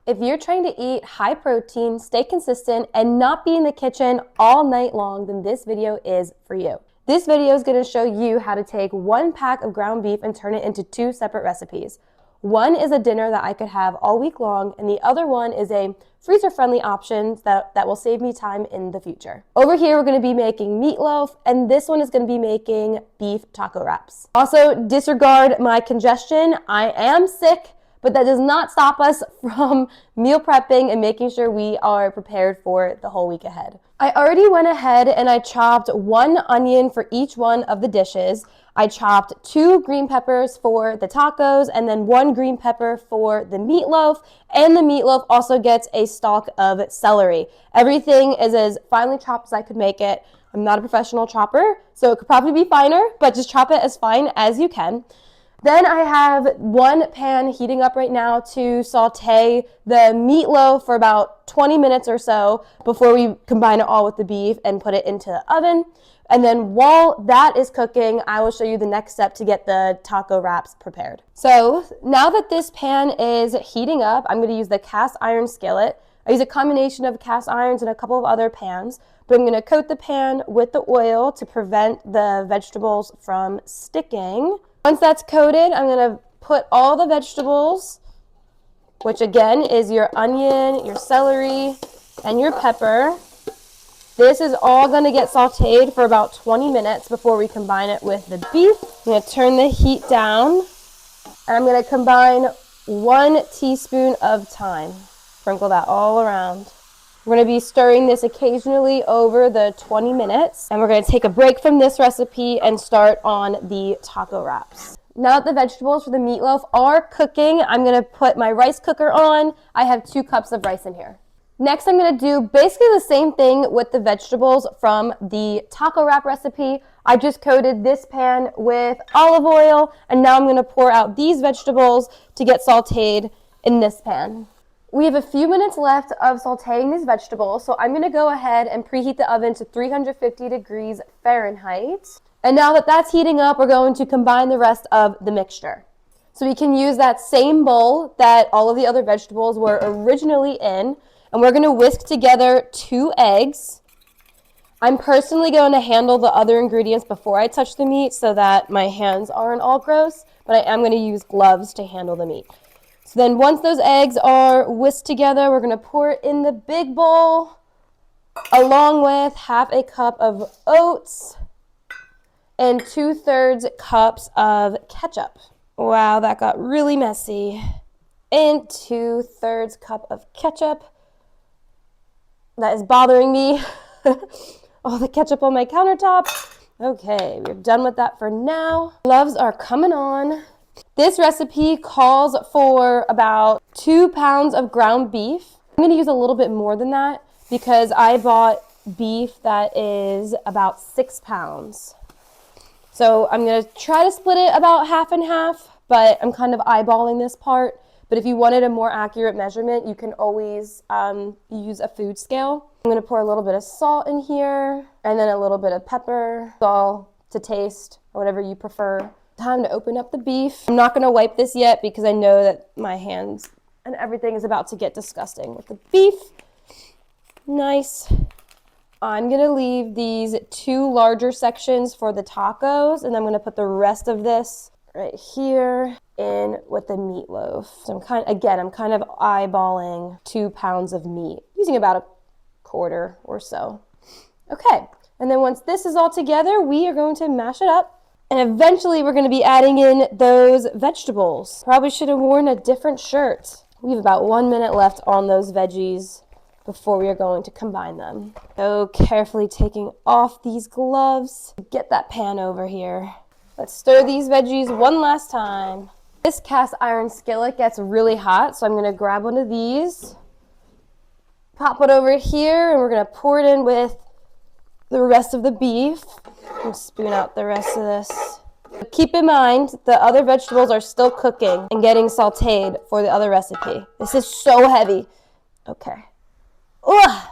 If you're trying to eat high protein, stay consistent, and not be in the kitchen all night long, then this video is for you. This video is going to show you how to take 1 pack of ground beef and turn it into 2 separate recipes. One is a dinner that I could have all week long, and the other one is a freezer-friendly option that will save me time in the future. Over here, we're going to be making meatloaf, and this one is going to be making beef taco wraps. Also, disregard my congestion. I am sick, but that does not stop us from meal prepping and making sure we are prepared for the whole week ahead. I already went ahead and I chopped 1 onion for each one of the dishes. I chopped 2 green peppers for the tacos and then 1 green pepper for the meatloaf. And the meatloaf also gets a stalk of celery. Everything is as finely chopped as I could make it. I'm not a professional chopper, so it could probably be finer, but just chop it as fine as you can. Then I have 1 pan heating up right now to saute the meatloaf for about 20 minutes or so before we combine it all with the beef and put it into the oven. And then while that is cooking, I will show you the next step to get the taco wraps prepared. So now that this pan is heating up, I'm going to use the cast iron skillet. I use a combination of cast irons and a couple of other pans, but I'm going to coat the pan with the oil to prevent the vegetables from sticking. Once that's coated, I'm going to put all the vegetables, which again is your onion, your celery, and your pepper. This is all going to get sauteed for about 20 minutes before we combine it with the beef. I'm going to turn the heat down, and I'm going to combine 1 teaspoon of thyme. Sprinkle that all around. We're going to be stirring this occasionally over the 20 minutes, and we're going to take a break from this recipe and start on the taco wraps. Now that the vegetables for the meatloaf are cooking, I'm going to put my rice cooker on. I have 2 cups of rice in here. Next, I'm going to do basically the same thing with the vegetables from the taco wrap recipe. I just coated this pan with olive oil, and now I'm going to pour out these vegetables to get sauteed in this pan. We have a few minutes left of sauteing these vegetables, so I'm going to go ahead and preheat the oven to 350 degrees Fahrenheit. And now that that's heating up, we're going to combine the rest of the mixture. So we can use that same bowl that all of the other vegetables were originally in, and we're going to whisk together 2 eggs. I'm personally going to handle the other ingredients before I touch the meat so that my hands aren't all gross, but I am going to use gloves to handle the meat. So then once those eggs are whisked together, we're going to pour it in the big bowl along with half a cup of oats and 2/3 cups of ketchup. Wow, that got really messy. And 2/3 cup of ketchup. That is bothering me. All the ketchup on my countertop. Okay, we're done with that for now. Gloves are coming on. This recipe calls for about 2 pounds of ground beef. I'm going to use a little bit more than that because I bought beef that is about 6 pounds. So I'm going to try to split it about half and half, but I'm kind of eyeballing this part. But if you wanted a more accurate measurement, you can always use a food scale. I'm going to pour a little bit of salt in here and then a little bit of pepper, salt to taste, or whatever you prefer. Time to open up the beef. I'm not going to wipe this yet because I know that my hands and everything is about to get disgusting with the beef. Nice. I'm going to leave these 2 larger sections for the tacos, and I'm going to put the rest of this right here in with the meatloaf. So I'm kind of eyeballing 2 pounds of meat, using about a quarter or so. Okay, and then once this is all together, we are going to mash it up. And eventually we're going to be adding in those vegetables. Probably should have worn a different shirt. We have about 1 minute left on those veggies before we are going to combine them. So carefully taking off these gloves. Get that pan over here. Let's stir these veggies one last time. This cast iron skillet gets really hot, so I'm going to grab one of these. Pop it over here, and we're going to pour it in with the rest of the beef. And spoon out the rest of this. Keep in mind, the other vegetables are still cooking and getting sauteed for the other recipe. This is so heavy. Okay. Ugh.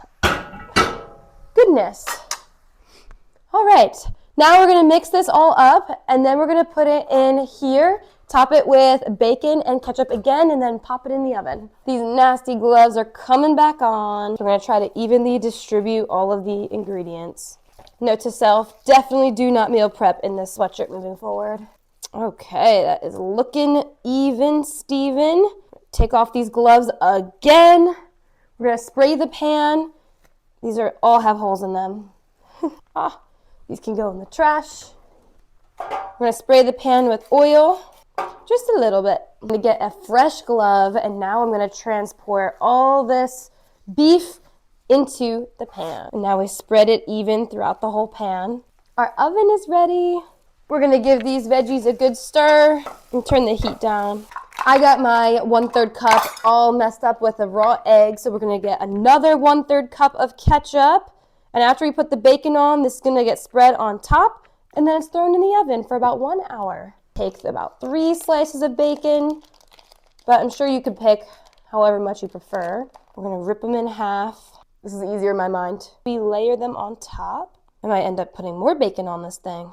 Goodness. All right. Now we're going to mix this all up, and then we're going to put it in here Top it with bacon and ketchup again, and then pop it in the oven. These nasty gloves are coming back on. We're gonna try to evenly distribute all of the ingredients. Note to self, definitely do not meal prep in this sweatshirt moving forward. Okay, that is looking even, Steven. Take off these gloves again. We're gonna spray the pan. These all have holes in them. These can go in the trash. I'm gonna spray the pan with oil, just a little bit. I'm gonna get a fresh glove, and now I'm gonna transport all this beef into the pan. And now we spread it even throughout the whole pan. Our oven is ready. We're gonna give these veggies a good stir and turn the heat down. I got my 1/3 cup all messed up with a raw egg, so we're gonna get another 1/3 cup of ketchup. And after we put the bacon on, this is gonna get spread on top, and then it's thrown in the oven for about 1 hour. Take about 3 slices of bacon, but I'm sure you could pick however much you prefer. We're gonna rip them in half. This is easier in my mind. We layer them on top. I might end up putting more bacon on this thing.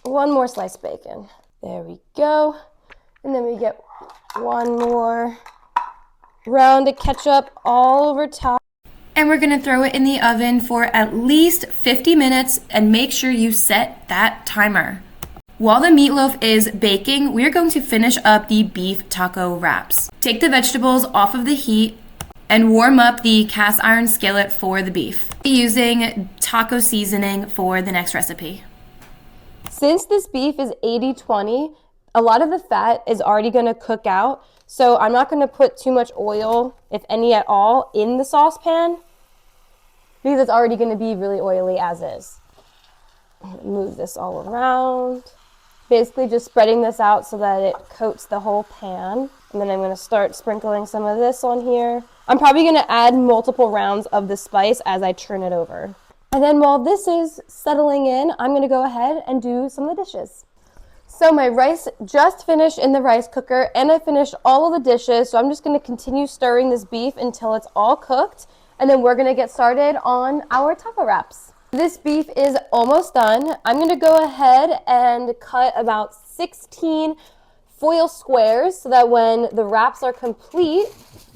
1 more slice of bacon. There we go. And then we get 1 more round of ketchup all over top. And we're gonna throw it in the oven for at least 50 minutes and make sure you set that timer. While the meatloaf is baking, we're going to finish up the beef taco wraps. Take the vegetables off of the heat and warm up the cast iron skillet for the beef, using taco seasoning for the next recipe. Since this beef is 80-20, a lot of the fat is already gonna cook out, so I'm not gonna put too much oil, if any at all, in the saucepan because it's already gonna be really oily as is. Move this all around. Basically just spreading this out so that it coats the whole pan. And then I'm gonna start sprinkling some of this on here. I'm probably gonna add multiple rounds of the spice as I turn it over. And then while this is settling in, I'm gonna go ahead and do some of the dishes. So my rice just finished in the rice cooker, and I finished all of the dishes, so I'm just gonna continue stirring this beef until it's all cooked, and then we're gonna get started on our taco wraps. This beef is almost done. I'm gonna go ahead and cut about 16 foil squares so that when the wraps are complete,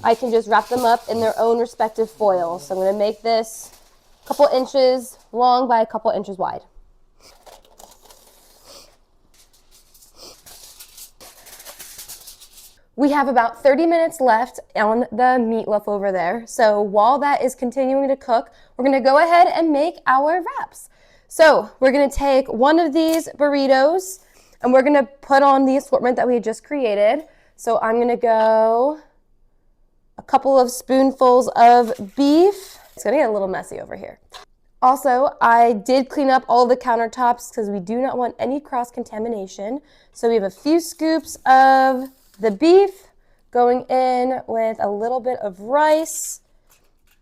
I can just wrap them up in their own respective foil. So I'm gonna make this a couple inches long by a couple inches wide. We have about 30 minutes left on the meatloaf over there. So while that is continuing to cook, we're gonna go ahead and make our wraps. So we're gonna take one of these burritos and we're gonna put on the assortment that we just created. So I'm gonna go a couple of spoonfuls of beef. It's gonna get a little messy over here. Also, I did clean up all the countertops because we do not want any cross-contamination. So we have a few scoops of the beef going in with a little bit of rice.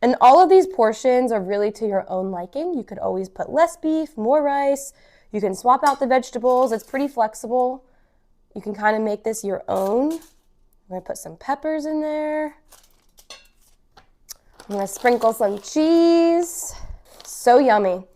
And all of these portions are really to your own liking. You could always put less beef, more rice. You can swap out the vegetables. It's pretty flexible. You can kind of make this your own. I'm gonna put some peppers in there. I'm gonna sprinkle some cheese. So yummy.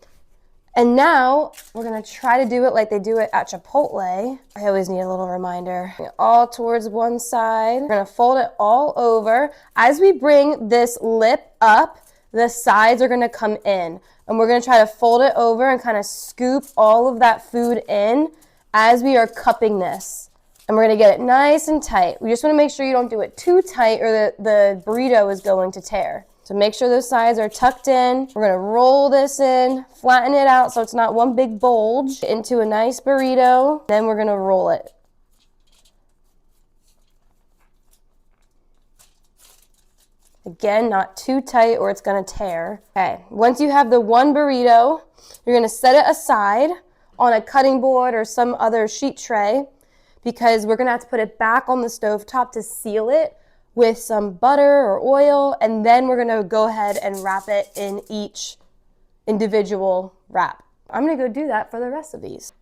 And now we're gonna try to do it like they do it at Chipotle. I always need a little reminder. All towards one side. We're gonna fold it all over. As we bring this lip up, the sides are gonna come in. And we're gonna try to fold it over and kind of scoop all of that food in as we are cupping this. And we're gonna get it nice and tight. We just wanna make sure you don't do it too tight or the burrito is going to tear. So make sure those sides are tucked in. We're gonna roll this in, flatten it out so it's not one big bulge into a nice burrito. Then we're gonna roll it. Again, not too tight or it's gonna tear. Okay, once you have the one burrito, you're gonna set it aside on a cutting board or some other sheet tray because we're gonna have to put it back on the stovetop to seal it with some butter or oil, and then we're gonna go ahead and wrap it in each individual wrap. I'm gonna go do that for the rest of these.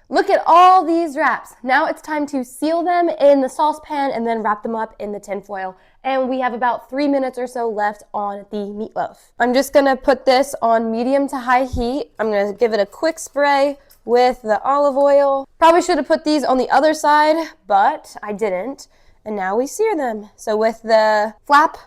Look at all these wraps. Now it's time to seal them in the saucepan and then wrap them up in the tin foil. And we have about 3 minutes or so left on the meatloaf. I'm just gonna put this on medium to high heat. I'm gonna give it a quick spray with the olive oil. Probably should have put these on the other side, but I didn't. And now we sear them. So with the flap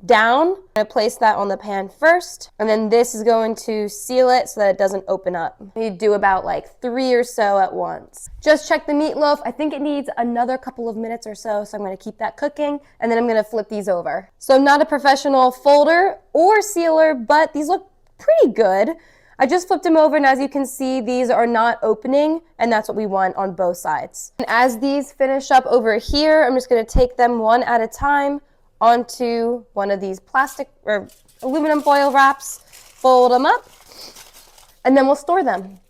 down, I'm going to place that on the pan first, and then this is going to seal it so that it doesn't open up. You do about like 3 or so at once. Just check the meatloaf. I think it needs another couple of minutes or so, so I'm going to keep that cooking, and then I'm going to flip these over. So I'm not a professional folder or sealer, but these look pretty good. I just flipped them over, and as you can see, these are not opening, and that's what we want on both sides. And as these finish up over here, I'm just going to take them one at a time onto one of these plastic or aluminum foil wraps, fold them up, and then we'll store them.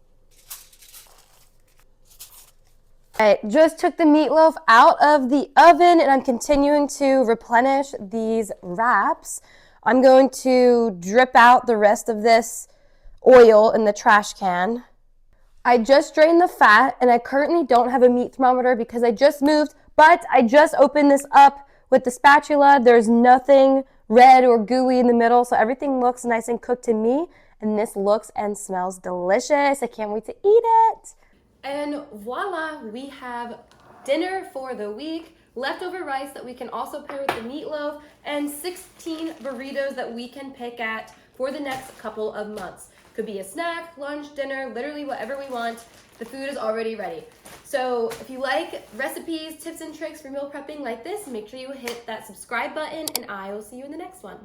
I just took the meatloaf out of the oven, and I'm continuing to replenish these wraps. I'm going to drip out the rest of this oil in the trash can. I just drained the fat, and I currently don't have a meat thermometer because I just moved, but I just opened this up with the spatula. There's nothing red or gooey in the middle, so everything looks nice and cooked to me, and this looks and smells delicious. I can't wait to eat it. And voila, we have dinner for the week, leftover rice that we can also pair with the meatloaf, and 16 burritos that we can pick at for the next couple of months. Could be a snack, lunch, dinner, literally whatever we want. The food is already ready. So if you like recipes, tips, and tricks for meal prepping like this, make sure you hit that subscribe button, and I will see you in the next one.